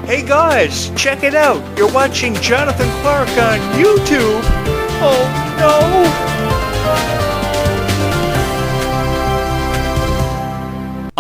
Hey guys, check it out. You're watching Jonathan Clarke on YouTube. Oh no!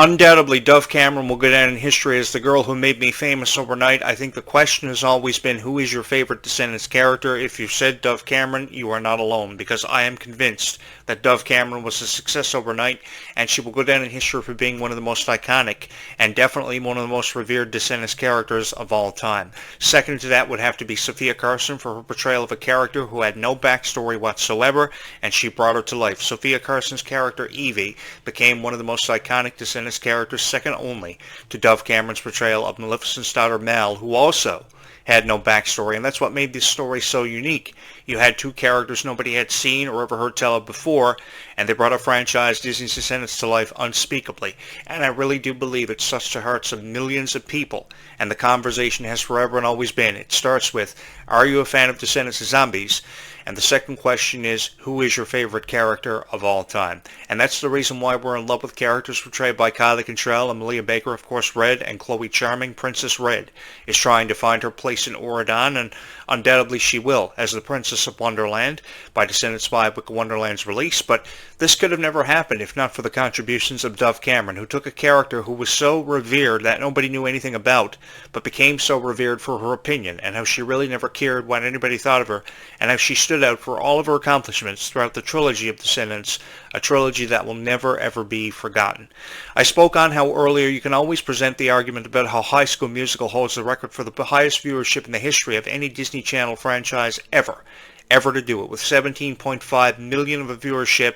Undoubtedly, Dove Cameron will go down in history as the girl who made me famous overnight. I think the question has always been, who is your favorite Descendants character? If you've said Dove Cameron, you are not alone, because I am convinced that Dove Cameron was a success overnight, and she will go down in history for being one of the most iconic and definitely one of the most revered Descendants characters of all time. Second to that would have to be Sofia Carson for her portrayal of a character who had no backstory whatsoever, and she brought her to life. Sofia Carson's character, Evie, became one of the most iconic Descendants characters, second only to Dove Cameron's portrayal of Maleficent's daughter Mal, who also had no backstory, and that's what made this story so unique. You had two characters nobody had seen or ever heard tell of before, and they brought a franchise, Disney's Descendants, to life unspeakably. And I really do believe it touched the hearts of millions of people, and the conversation has forever and always been. It starts with, are you a fan of Descendants of Zombies? And the second question is, who is your favorite character of all time? And that's the reason why we're in love with characters portrayed by Kylie Cantrell and Malia Baker, of course, Red, and Chloe Charming. Princess Red is trying to find her place in Auradon, and undoubtedly she will, as the Princess of Wonderland, by Descendants 5 Wicked Wonderland's release. But this could have never happened if not for the contributions of Dove Cameron, who took a character who was so revered that nobody knew anything about, but became so revered for her opinion, and how she really never cared what anybody thought of her, and how she stood out for all of her accomplishments throughout the trilogy of Descendants, a trilogy that will never ever be forgotten. I spoke on how earlier you can always present the argument about how High School Musical holds the record for the highest viewership in the history of any Disney Channel franchise ever to do it, with 17.5 million of a viewership.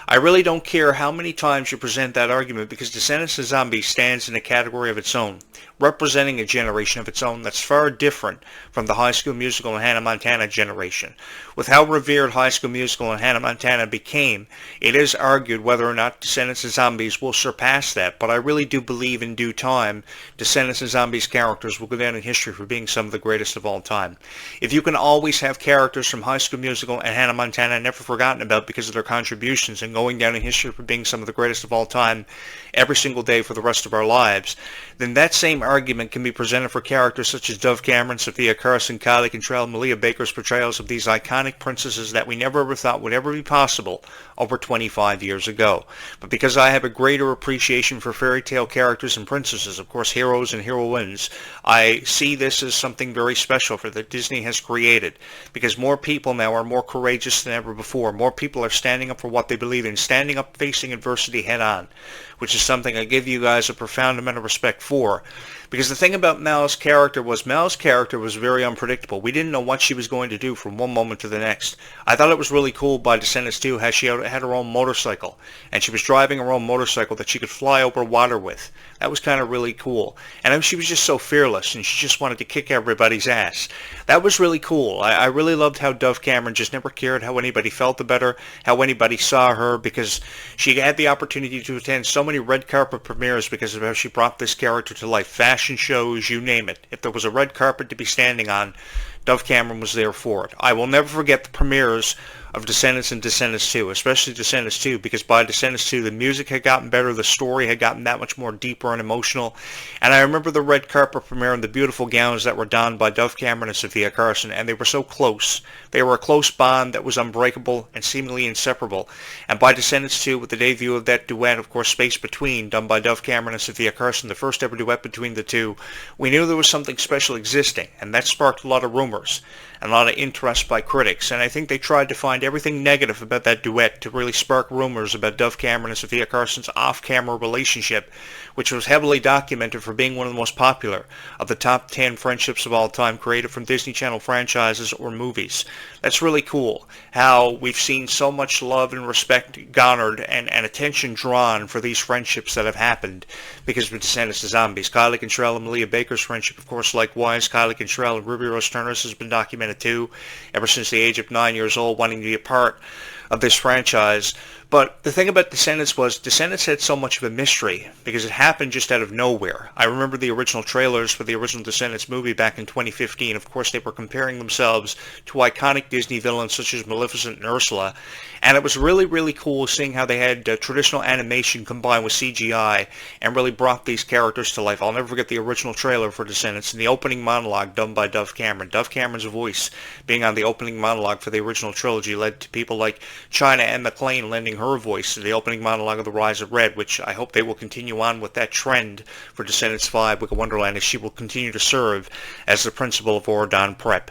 I really don't care how many times you present that argument, because Descendants of Zombies stands in a category of its own, representing a generation of its own that's far different from the High School Musical and Hannah Montana generation. With how revered High School Musical and Hannah Montana became, it is argued whether or not Descendants of Zombies will surpass that, but I really do believe in due time Descendants of Zombies characters will go down in history for being some of the greatest of all time. If you can always have characters from High School Musical and Hannah Montana never forgotten about because of their contributions and going down in history for being some of the greatest of all time every single day for the rest of our lives, then that same argument can be presented for characters such as Dove Cameron, Sofia Carson, Kylie Cantrell, Malia Baker's portrayals of these iconic princesses that we never ever thought would ever be possible over 25 years ago. But because I have a greater appreciation for fairy tale characters and princesses, of course heroes and heroines, I see this as something very special for that Disney has created, because more people now are more courageous than ever before. More people are standing up for what they believe in, standing up facing adversity head on, which is something I give you guys a profound amount of respect for. Because the thing about Mal's character was very unpredictable. We didn't know what she was going to do from one moment to the next. I thought it was really cool by Descendants 2 how she had her own motorcycle, and she was driving her own motorcycle that she could fly over water with. That was kind of really cool. And I mean, she was just so fearless, and she just wanted to kick everybody's ass. That was really cool. I really loved how Dove Cameron just never cared how anybody felt about her, how anybody saw her, because she had the opportunity to attend so many red carpet premieres because of how she brought this character to life. Fashion shows, you name it. If there was a red carpet to be standing on, Dove Cameron was there for it. I will never forget the premieres of Descendants and Descendants 2, especially Descendants 2, because by Descendants 2 the music had gotten better, the story had gotten that much more deeper and emotional, and I remember the red carpet premiere and the beautiful gowns that were donned by Dove Cameron and Sofia Carson, and they were so close. They were a close bond that was unbreakable and seemingly inseparable. And by Descendants 2, with the debut of that duet, of course, Space Between, done by Dove Cameron and Sofia Carson, the first ever duet between the two, we knew there was something special existing, and that sparked a lot of rumors and a lot of interest by critics, and I think they tried to find everything negative about that duet to really spark rumors about Dove Cameron and Sofia Carson's off-camera relationship, which was heavily documented for being one of the most popular of the top 10 friendships of all time created from Disney Channel franchises or movies. That's really cool, how we've seen so much love and respect garnered and attention drawn for these friendships that have happened because of Descendants of Zombies. Kylie Cantrell and Malia Baker's friendship, of course, likewise. Kylie Cantrell and Ruby Rose Turner's has been documented too, ever since the age of 9 years old, wanting to be a part of this franchise. But the thing about Descendants was Descendants had so much of a mystery because it happened just out of nowhere. I remember the original trailers for the original Descendants movie back in 2015. Of course, they were comparing themselves to iconic Disney villains such as Maleficent and Ursula. And it was really, really cool seeing how they had traditional animation combined with CGI and really brought these characters to life. I'll never forget the original trailer for Descendants and the opening monologue done by Dove Cameron. Dove Cameron's voice being on the opening monologue for the original trilogy led to people like China and McLean lending her voice to the opening monologue of The Rise of Red, which I hope they will continue on with that trend for Descendants 5, Wicked Wonderland, as she will continue to serve as the principal of Oradon Prep.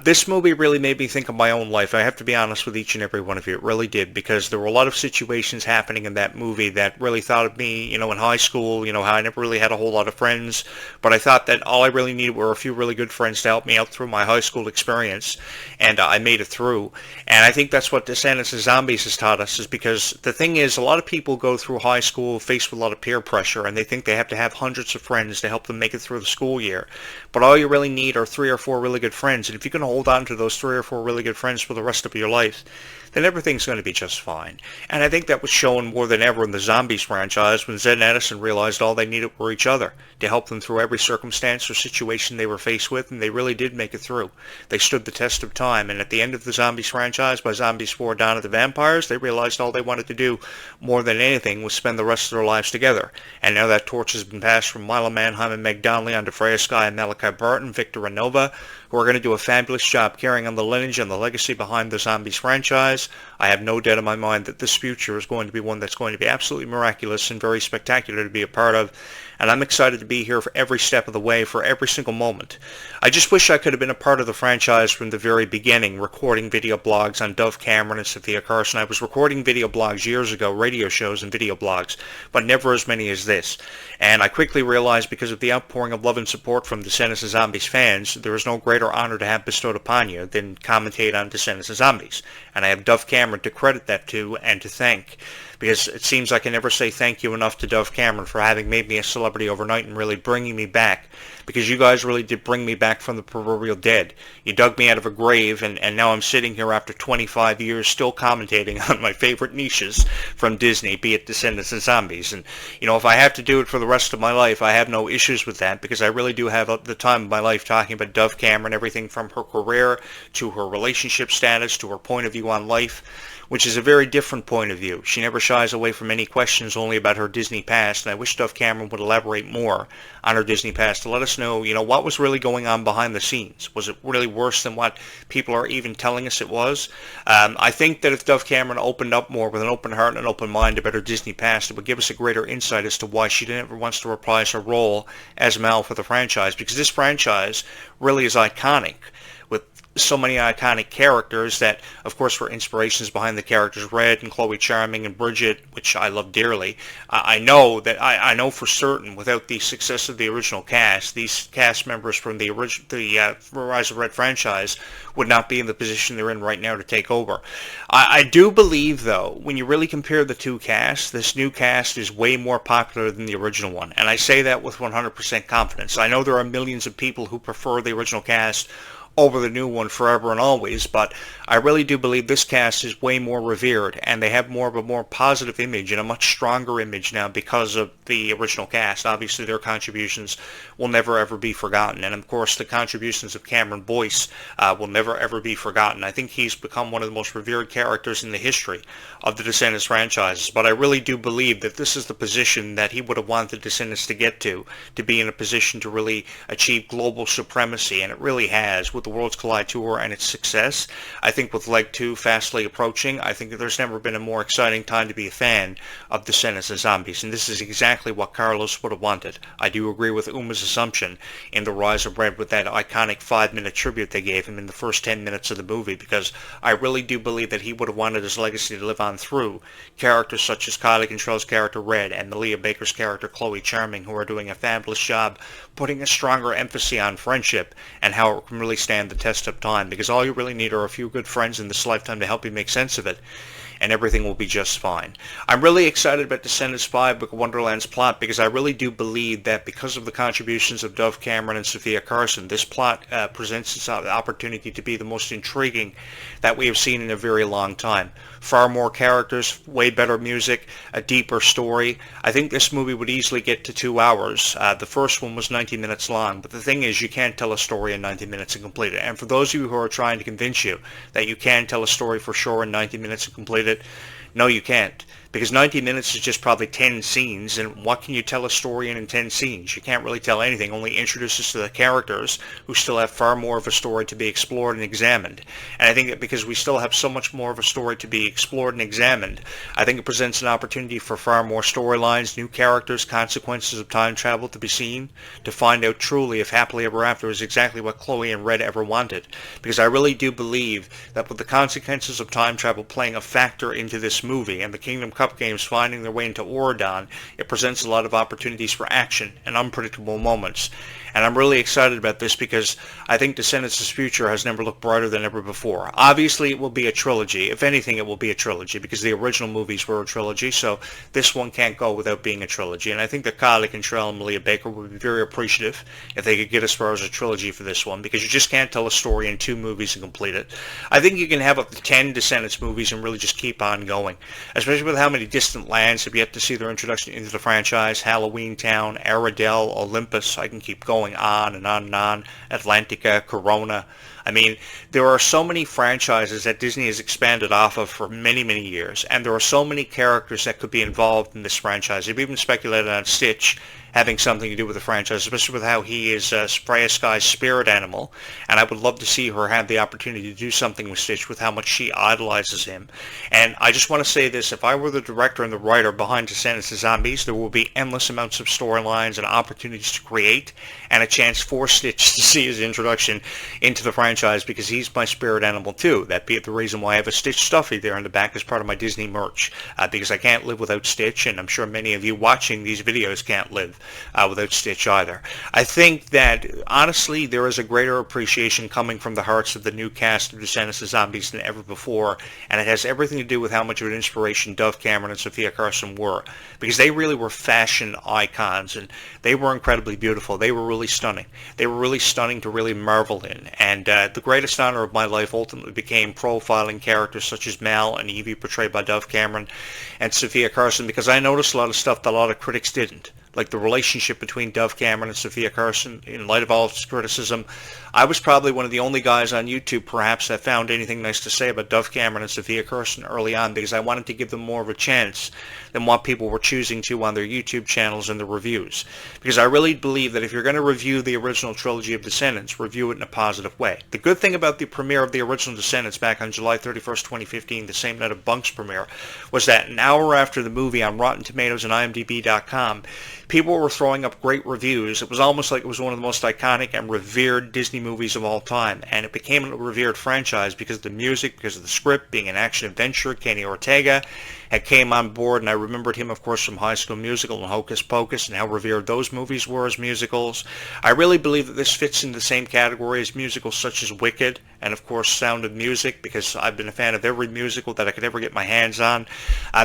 This movie really made me think of my own life. I have to be honest with each and every one of you. It really did, because there were a lot of situations happening in that movie that really thought of me, in high school, how I never really had a whole lot of friends, but I thought that all I really needed were a few really good friends to help me out through my high school experience, and I made it through. And I think that's what Descendants of Zombies has taught us, is because the thing is, a lot of people go through high school faced with a lot of peer pressure, and they think they have to have hundreds of friends to help them make it through the school year. But all you really need are 3 or 4 really good friends, and if you can hold on to those 3 or 4 really good friends for the rest of your life, then everything's going to be just fine. And I think that was shown more than ever in the Zombies franchise when Zed and Addison realized all they needed were each other to help them through every circumstance or situation they were faced with, and they really did make it through. They stood the test of time, and at the end of the Zombies franchise, by Zombies 4 Dawn of the Vampires, they realized all they wanted to do more than anything was spend the rest of their lives together. And now that torch has been passed from Milo Manheim and Meg Donnelly on to Freya Skye and Malachi Barton, Victor and Nova, who are going to do a fabulous job carrying on the lineage and the legacy behind the Zombies franchise. I have no doubt in my mind that this future is going to be one that's going to be absolutely miraculous and very spectacular to be a part of, and I'm excited to be here for every step of the way, for every single moment. I just wish I could have been a part of the franchise from the very beginning, recording video blogs on Dove Cameron and Sophia Carson. I was recording video blogs years ago, radio shows and video blogs, but never as many as this. And I quickly realized, because of the outpouring of love and support from Descendants of Zombies fans, there is no greater honor to have bestowed upon you than commentate on Descendants of Zombies. And I have Dove Cameron to credit that to and to thank, because it seems I can never say thank you enough to Dove Cameron for having made me a celebrity overnight and really bringing me back, because you guys really did bring me back from the proverbial dead. You dug me out of a grave, and now I'm sitting here after 25 years still commentating on my favorite niches from Disney, be it Descendants and Zombies. And, if I have to do it for the rest of my life, I have no issues with that, because I really do have the time of my life talking about Dove Cameron, everything from her career to her relationship status to her point of view on life, which is a very different point of view. She never shies away from any questions only about her Disney past, and I wish Dove Cameron would elaborate more on her Disney past to let us know, what was really going on behind the scenes. Was it really worse than what people are even telling us it was? I think that if Dove Cameron opened up more with an open heart and an open mind about her Disney past, it would give us a greater insight as to why she never wants to reprise her role as Mal for the franchise, because this franchise really is iconic, with so many iconic characters that, of course, were inspirations behind the characters Red and Chloe Charming and Bridget, which I love dearly. I know for certain, without the success of the original cast, these cast members from the Rise of Red franchise would not be in the position they're in right now to take over. I do believe, though, when you really compare the two casts, this new cast is way more popular than the original one, and I say that with 100% confidence. I know there are millions of people who prefer the original cast over the new one forever and always, but I really do believe this cast is way more revered, and they have more of a more positive image and a much stronger image now because of the original cast. Obviously, their contributions will never ever be forgotten, and of course the contributions of Cameron Boyce will never ever be forgotten. I think he's become one of the most revered characters in the history of the Descendants franchises, but I really do believe that this is the position that he would have wanted Descendants to get to be in a position to really achieve global supremacy, and it really has with the Worlds Collide Tour and its success. I think with Leg 2 fastly approaching, I think that there's never been a more exciting time to be a fan of Descendants of Zombies, and this is exactly what Carlos would have wanted. I do agree with Uma's assumption in The Rise of Red with that iconic 5-minute tribute they gave him in the first 10 minutes of the movie, because I really do believe that he would have wanted his legacy to live on through characters such as Kylie Contrell's character Red and Malia Baker's character Chloe Charming, who are doing a fabulous job putting a stronger emphasis on friendship and how it can really stand the test of time, because all you really need are a few good friends in this lifetime to help you make sense of it. and everything will be just fine. I'm really excited about Descendants 5 Book of Wonderland's plot because I really do believe that because of the contributions of Dove Cameron and Sophia Carson, this plot presents its opportunity to be the most intriguing that we have seen in a very long time. Far more characters, way better music, a deeper story. I think this movie would easily get to 2 hours. The first one was 90 minutes long, but the thing is you can't tell a story in 90 minutes and complete it. And for those of you who are trying to convince you that you can tell a story for sure in 90 minutes and complete it, no, you can't. Because 90 minutes is just probably 10 scenes, and what can you tell a story in 10 scenes? You can't really tell anything, only introduce us to the characters who still have far more of a story to be explored and examined. And I think that because we still have so much more of a story to be explored and examined, I think it presents an opportunity for far more storylines, new characters, consequences of time travel to be seen, to find out truly if Happily Ever After is exactly what Chloe and Red ever wanted. Because I really do believe that with the consequences of time travel playing a factor into this movie, and the Kingdom Cup games finding their way into Oridon, it presents a lot of opportunities for action and unpredictable moments. And I'm really excited about this because I think Descendants' future has never looked brighter than ever before. Obviously, it will be a trilogy. If anything, it will be a trilogy because the original movies were a trilogy, so this one can't go without being a trilogy. And I think that Kyle Cantrell and Malia Baker would be very appreciative if they could get as far as a trilogy for this one, because you just can't tell a story in 2 movies and complete it. I think you can have up to 10 Descendants movies and really just keep on going, especially with how many distant lands have yet to see their introduction into the franchise. Halloween Town, Aradel, Olympus, I can keep going on and on and on. Atlantica, Corona. I mean, there are so many franchises that Disney has expanded off of for many, many years, and there are so many characters that could be involved in this franchise. They've even speculated on Stitch having something to do with the franchise, especially with how he is Freya Sky's spirit animal, and I would love to see her have the opportunity to do something with Stitch with how much she idolizes him. And I just want to say this, if I were the director and the writer behind Descendants of Zombies, there will be endless amounts of storylines and opportunities to create, and a chance for Stitch to see his introduction into the franchise, because he's my spirit animal too. That'd be the reason why I have a Stitch stuffy there in the back as part of my Disney merch, because I can't live without Stitch, and I'm sure many of you watching these videos can't live without Stitch either. I think that, honestly, there is a greater appreciation coming from the hearts of the new cast of Descendants of Zombies than ever before, and it has everything to do with how much of an inspiration Dove Cameron and Sophia Carson were, because they really were fashion icons, and they were incredibly beautiful. They were really stunning. They were really stunning to really marvel in, and the greatest honor of my life ultimately became profiling characters such as Mal and Evie, portrayed by Dove Cameron and Sophia Carson, because I noticed a lot of stuff that a lot of critics didn't, like the relationship between Dove Cameron and Sophia Carson. In light of all its criticism, I was probably one of the only guys on YouTube perhaps that found anything nice to say about Dove Cameron and Sophia Carson early on, because I wanted to give them more of a chance than what people were choosing to on their YouTube channels and the reviews. Because I really believe that if you're going to review the original trilogy of Descendants, review it in a positive way. The good thing about the premiere of the original Descendants back on July 31st, 2015, the same night of Bunk's premiere, was that an hour after the movie on Rotten Tomatoes and IMDb.com, people were throwing up great reviews. It was almost like it was one of the most iconic and revered Disney movies of all time, and it became a revered franchise because of the music, because of the script being an action-adventure. Kenny Ortega had came on board, and I remembered him, of course, from High School Musical and Hocus Pocus, and how revered those movies were as musicals. I really believe that this fits in the same category as musicals such as Wicked, and of course Sound of Music, because I've been a fan of every musical that I could ever get my hands on,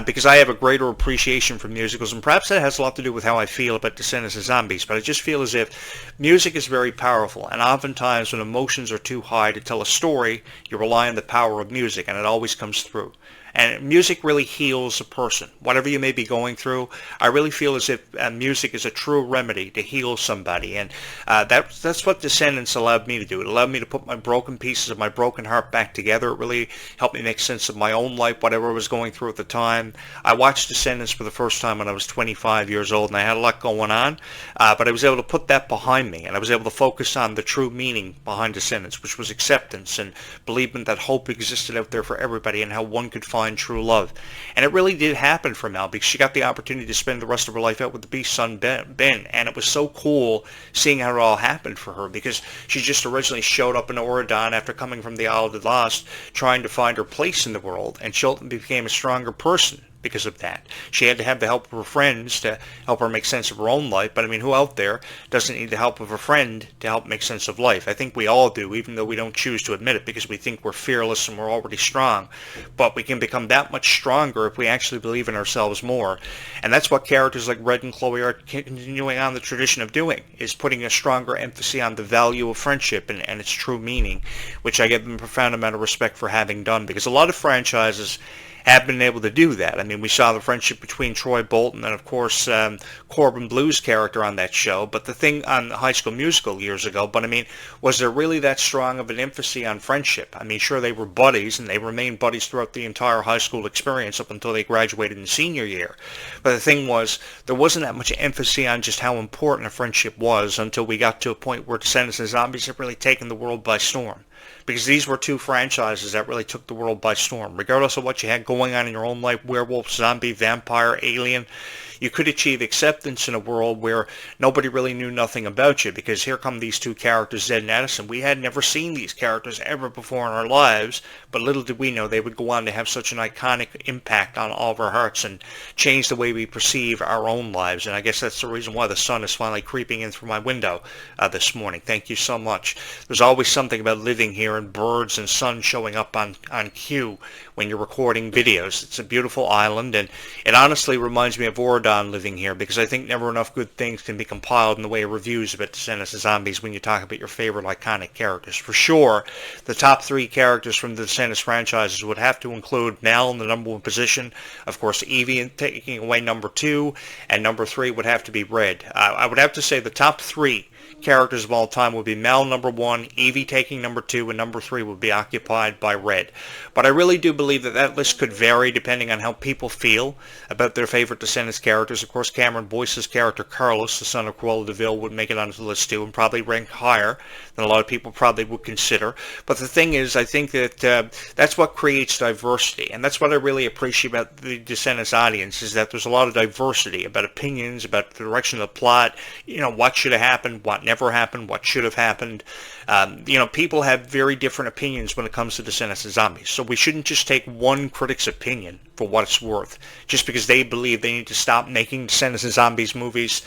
because I have a greater appreciation for musicals, and perhaps that has a lot to do with how I feel about Descendants of Zombies, but I just feel as if music is very powerful, and oftentimes when emotions are too high to tell a story, you rely on the power of music, and it always comes through. And music really heals a person. Whatever you may be going through, I really feel as if music is a true remedy to heal somebody. And that's what Descendants allowed me to do. It allowed me to put my broken pieces of my broken heart back together. It really helped me make sense of my own life, whatever I was going through at the time. I watched Descendants for the first time when I was 25 years old, and I had a lot going on. But I was able to put that behind me, and I was able to focus on the true meaning behind Descendants, which was acceptance and believing that hope existed out there for everybody and how one could find true love. And it really did happen for Mel, because she got the opportunity to spend the rest of her life out with the Beast's son Ben, and it was so cool seeing how it all happened for her, because she just originally showed up in Oridon after coming from the Isle of the Lost, trying to find her place in the world, and she ultimately became a stronger person because of that. She had to have the help of her friends to help her make sense of her own life, but I mean, who out there doesn't need the help of a friend to help make sense of life? I think we all do, even though we don't choose to admit it because we think we're fearless and we're already strong. But we can become that much stronger if we actually believe in ourselves more. And that's what characters like Red and Chloe are continuing on the tradition of doing, is putting a stronger emphasis on the value of friendship and its true meaning, which I give them a profound amount of respect for having done, because a lot of franchises have been able to do that. I mean, we saw the friendship between Troy Bolton and, of course, Corbin Blue's character on that show. But the thing on High School Musical years ago, but I mean, was there really that strong of an emphasis on friendship? I mean, sure, they were buddies, and they remained buddies throughout the entire high school experience up until they graduated in senior year. But the thing was, there wasn't that much emphasis on just how important a friendship was until we got to a point where Descendants of Zombies had really taken the world by storm. Because these were two franchises that really took the world by storm. Regardless of what you had going on in your own life, werewolf, zombie, vampire, alien, you could achieve acceptance in a world where nobody really knew nothing about you, because here come these two characters, Zed and Addison. We had never seen these characters ever before in our lives, but little did we know they would go on to have such an iconic impact on all of our hearts and change the way we perceive our own lives. And I guess that's the reason why the sun is finally creeping in through my window this morning. Thank you so much. There's always something about living here and birds and sun showing up on cue when you're recording videos. It's a beautiful island, and it honestly reminds me of Oregon living here, because I think never enough good things can be compiled in the way of reviews about Descendants of Zombies when you talk about your favorite iconic characters. For sure, the top three characters from the Descendants franchises would have to include Mel in the number one position, of course Evie taking away number two, and number three would have to be Red. I would have to say the top three characters of all time would be Mel number one, Evie taking number two, and number three would be occupied by Red. But I really do believe that that list could vary depending on how people feel about their favorite Descendants characters. Of course, Cameron Boyce's character Carlos, the son of Cruella de Vil, would make it onto the list too, and probably rank higher than a lot of people probably would consider. But the thing is, I think that that's what creates diversity, and that's what I really appreciate about the Descendants audience, is that there's a lot of diversity about opinions, about the direction of the plot, what should have happened, what never happened, what should have happened. People have very different opinions when it comes to Descendants of Zombies, so we shouldn't just take one critic's opinion for what it's worth, just because they believe they need to stop making Descendants of Zombies movies.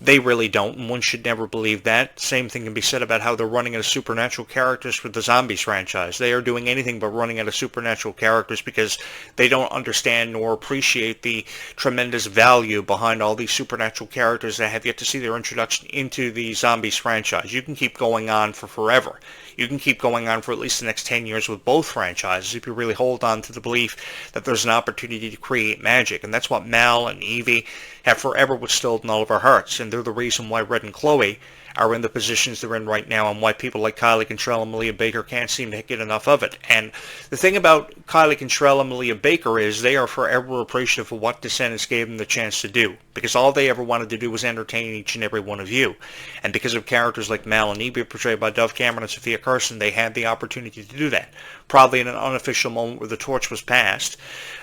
They really don't, and one should never believe that. Same thing can be said about how they're running out of supernatural characters for the Zombies franchise. They are doing anything but running out of supernatural characters because they don't understand nor appreciate the tremendous value behind all these supernatural characters that have yet to see their introduction into the Zombies franchise. You can keep going on for forever. You can keep going on for at least the next 10 years with both franchises if you really hold on to the belief that there's an opportunity to create magic. And that's what Mal and Evie have forever withstood in all of our hearts. And they're the reason why Red and Chloe are in the positions they're in right now, and why people like Kylie Cantrell and Malia Baker can't seem to get enough of it. And the thing about Kylie Cantrell and Malia Baker is they are forever appreciative of what Descendants gave them the chance to do, because all they ever wanted to do was entertain each and every one of you. And because of characters like Mal and Evie portrayed by Dove Cameron and Sophia Carson, they had the opportunity to do that, probably in an unofficial moment where the torch was passed.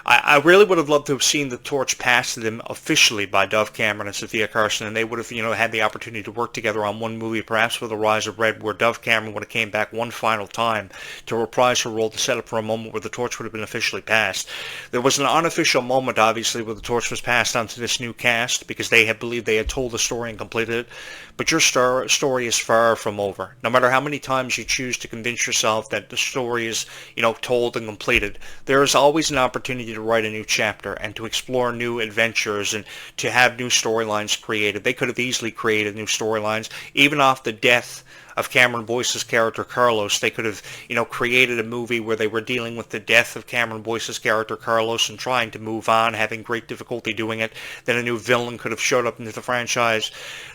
I really would have loved to have seen the torch passed to them officially by Dove Cameron and Sophia Carson, and they would have, had the opportunity to work together on one movie, perhaps for The Rise of Red, where Dove Cameron would have came back one final time to reprise her role to set up for a moment where the torch would have been officially passed. There was an unofficial moment, obviously, where the torch was passed onto this new cast, because they had believed they had told the story and completed it. But your story is far from over. No matter how many times you choose to convince yourself that the story is, told and completed, there is always an opportunity to write a new chapter and to explore new adventures and to have new storylines created. They could have easily created new storylines, even off the death of Cameron Boyce's character Carlos. They could have, created a movie where they were dealing with the death of Cameron Boyce's character Carlos and trying to move on, having great difficulty doing it. Then a new villain could have showed up into the franchise.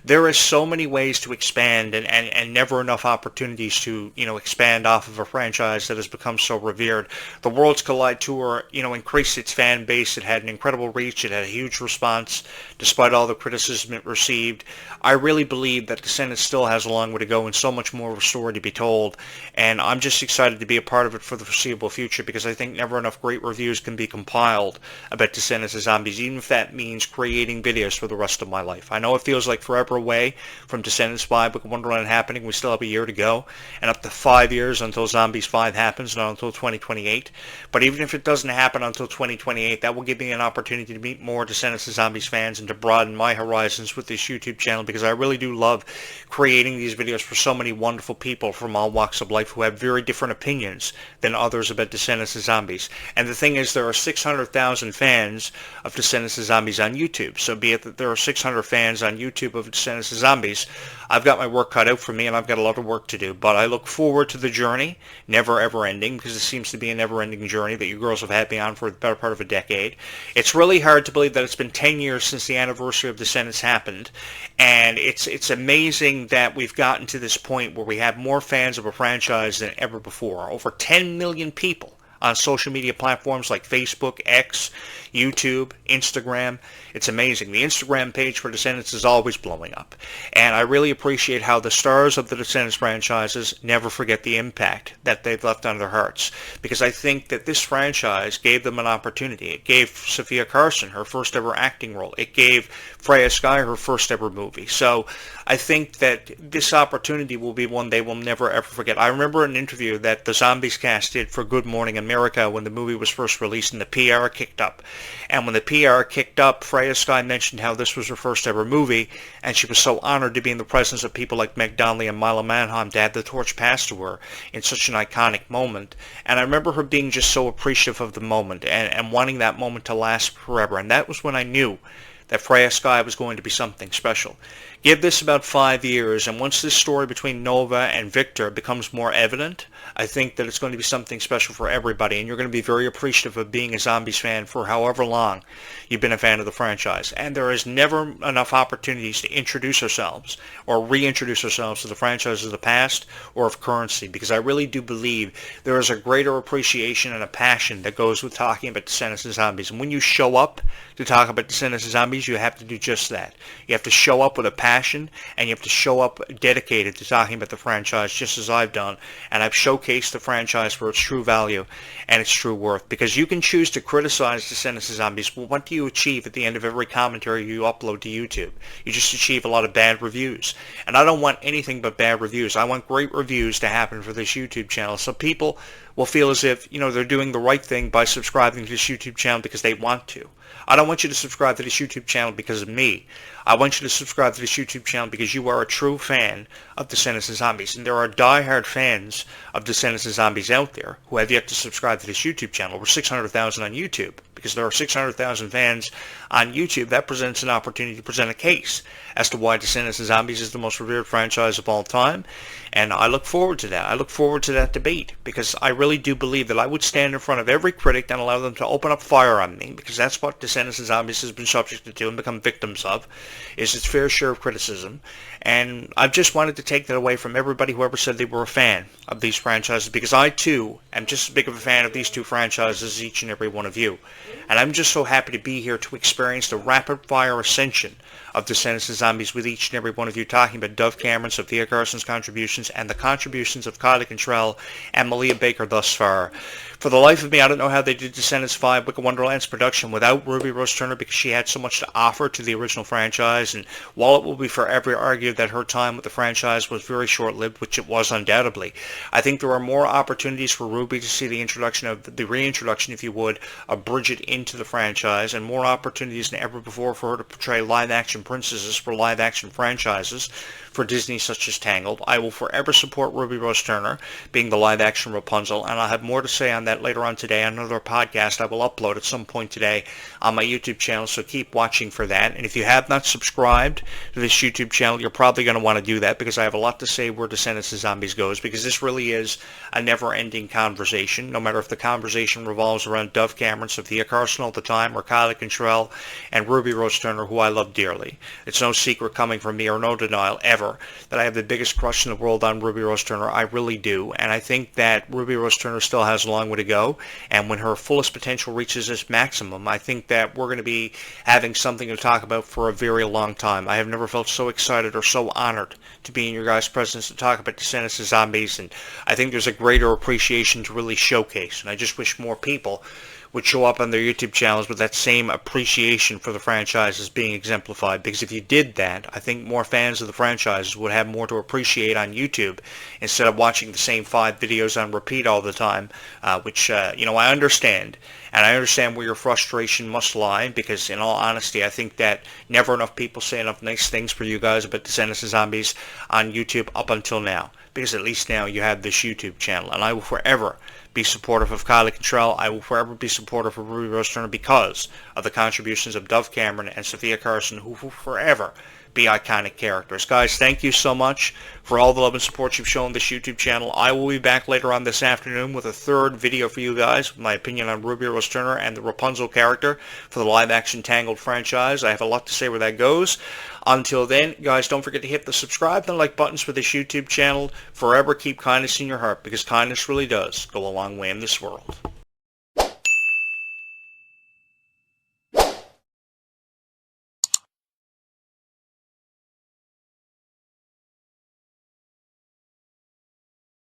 There is so many ways to expand and never enough opportunities to, expand off of a franchise that has become so revered. The Worlds Collide Tour, increased its fan base. It had an incredible reach. It had a huge response despite all the criticism it received. I really believe that Descendants still has a long way to go in so so much more of a story to be told, and I'm just excited to be a part of it for the foreseeable future, because I think never enough great reviews can be compiled about Descendants of Zombies, even if that means creating videos for the rest of my life. I know it feels like forever away from Descendants 5 Book of Wonderland happening. We still have a year to go, and up to 5 years until Zombies 5 happens, not until 2028. But even if it doesn't happen until 2028, that will give me an opportunity to meet more Descendants of Zombies fans and to broaden my horizons with this YouTube channel, because I really do love creating these videos for so many wonderful people from all walks of life who have very different opinions than others about Descendants of Zombies. And the thing is, there are 600,000 fans of Descendants of Zombies on YouTube. So be it that there are 600 fans on YouTube of Descendants of Zombies, I've got my work cut out for me, and I've got a lot of work to do. But I look forward to the journey, never ever ending, because it seems to be a never ending journey that you girls have had me on for the better part of a decade. It's really hard to believe that it's been 10 years since the anniversary of Descendants happened, and it's amazing that we've gotten to this point where we have more fans of a franchise than ever before. Over 10 million people on social media platforms like Facebook, X, YouTube, Instagram. It's amazing. The Instagram page for Descendants is always blowing up. And I really appreciate how the stars of the Descendants franchises never forget the impact that they've left on their hearts. Because I think that this franchise gave them an opportunity. It gave Sophia Carson her first ever acting role. It gave Freya Skye her first ever movie. So I think that this opportunity will be one they will never ever forget. I remember an interview that the Zombies cast did for Good Morning America when the movie was first released and the PR kicked up. And when the PR kicked up, Freya Skye mentioned how this was her first ever movie, and she was so honored to be in the presence of people like Meg Donnelly and Mila Manheim to have the torch passed to her in such an iconic moment. And I remember her being just so appreciative of the moment and wanting that moment to last forever. And that was when I knew that Freya Skye was going to be something special. Give this about 5 years, and once this story between Nova and Victor becomes more evident, I think that it's going to be something special for everybody, and you're going to be very appreciative of being a Zombies fan for however long you've been a fan of the franchise. And there is never enough opportunities to introduce ourselves or reintroduce ourselves to the franchises of the past or of currency, because I really do believe there is a greater appreciation and a passion that goes with talking about Descendants of Zombies. And when you show up to talk about Descendants of Zombies, you have to do just that. You have to show up with a passion, and you have to show up dedicated to talking about the franchise, just as I've done. And I've showcased the franchise for its true value and its true worth, because you can choose to criticize Descendants of Zombies, but what do you achieve at the end of every commentary you upload to YouTube? You just achieve a lot of bad reviews. And I don't want anything but bad reviews. I want great reviews to happen for this YouTube channel, so people will feel as if, they're doing the right thing by subscribing to this YouTube channel because they want to. I don't want you to subscribe to this YouTube channel because of me. I want you to subscribe to this YouTube channel because you are a true fan of Descendants of Zombies. And there are diehard fans of Descendants of Zombies out there who have yet to subscribe to this YouTube channel. We're 600,000 on YouTube. Because there are 600,000 fans on YouTube, that presents an opportunity to present a case as to why Descendants of Zombies is the most revered franchise of all time. And I look forward to that. I look forward to that debate, because I really do believe that I would stand in front of every critic and allow them to open up fire on me, because that's what Descendants of Zombies has been subjected to and become victims of, is its fair share of criticism. And I've just wanted to take that away from everybody who ever said they were a fan of these franchises, because I too am just as big of a fan of these two franchises as each and every one of you. And I'm just so happy to be here to experience the rapid-fire ascension of Descendants of Zombies with each and every one of you, talking about Dove Cameron, Sophia Carson's contributions, and the contributions of Kylie Cantrell and Malia Baker thus far. For the life of me, I don't know how they did Descendants 5 Book of Wonderland's production without Ruby Rose Turner, because she had so much to offer to the original franchise. And while it will be forever argued that her time with the franchise was very short-lived, which it was undoubtedly, I think there are more opportunities for Ruby to see the reintroduction, if you would, of Bridget into the franchise, and more opportunities than ever before for her to portray live-action princesses for live-action franchises for Disney, such as Tangled. I will forever support Ruby Rose Turner being the live-action Rapunzel, and I'll have more to say on that later on today on another podcast I will upload at some point today on my YouTube channel, so keep watching for that. And if you have not subscribed to this YouTube channel, you're probably going to want to do that, because I have a lot to say where Descendants of Zombies goes, because this really is a never-ending conversation, no matter if the conversation revolves around Dove Cameron, Sophia Carson all the time, or Kylie Cantrell and Ruby Rose Turner, who I love dearly. personally, it's no secret coming from me or no denial ever that I have the biggest crush in the world on Ruby Rose Turner. I really do, and I think that Ruby Rose Turner still has a long way to go, and when her fullest potential reaches its maximum, I think that we're going to be having something to talk about for a very long time. I have never felt so excited or so honored to be in your guys' presence to talk about Descendants of Zombies, and I think there's a greater appreciation to really showcase, and I just wish more people would show up on their YouTube channels with that same appreciation for the franchises being exemplified, because if you did that, I think more fans of the franchises would have more to appreciate on YouTube instead of watching the same 5 videos on repeat all the time, which, I understand. And I understand where your frustration must lie, because in all honesty, I think that never enough people say enough nice things for you guys about Descendants of Zombies on YouTube up until now, because at least now you have this YouTube channel, and I will forever be supportive of Kylie Cantrell. I will forever be supportive of Ruby Rose Turner because of the contributions of Dove Cameron and Sophia Carson, who will forever be iconic characters. Guys, thank you so much for all the love and support you've shown this YouTube channel. I will be back later on this afternoon with a third video for you guys, with my opinion on Ruby Rose Turner and the Rapunzel character for the live-action Tangled franchise. I have a lot to say where that goes. Until then, guys, don't forget to hit the subscribe and like buttons for this YouTube channel. Forever keep kindness in your heart, because kindness really does go a long way in this world.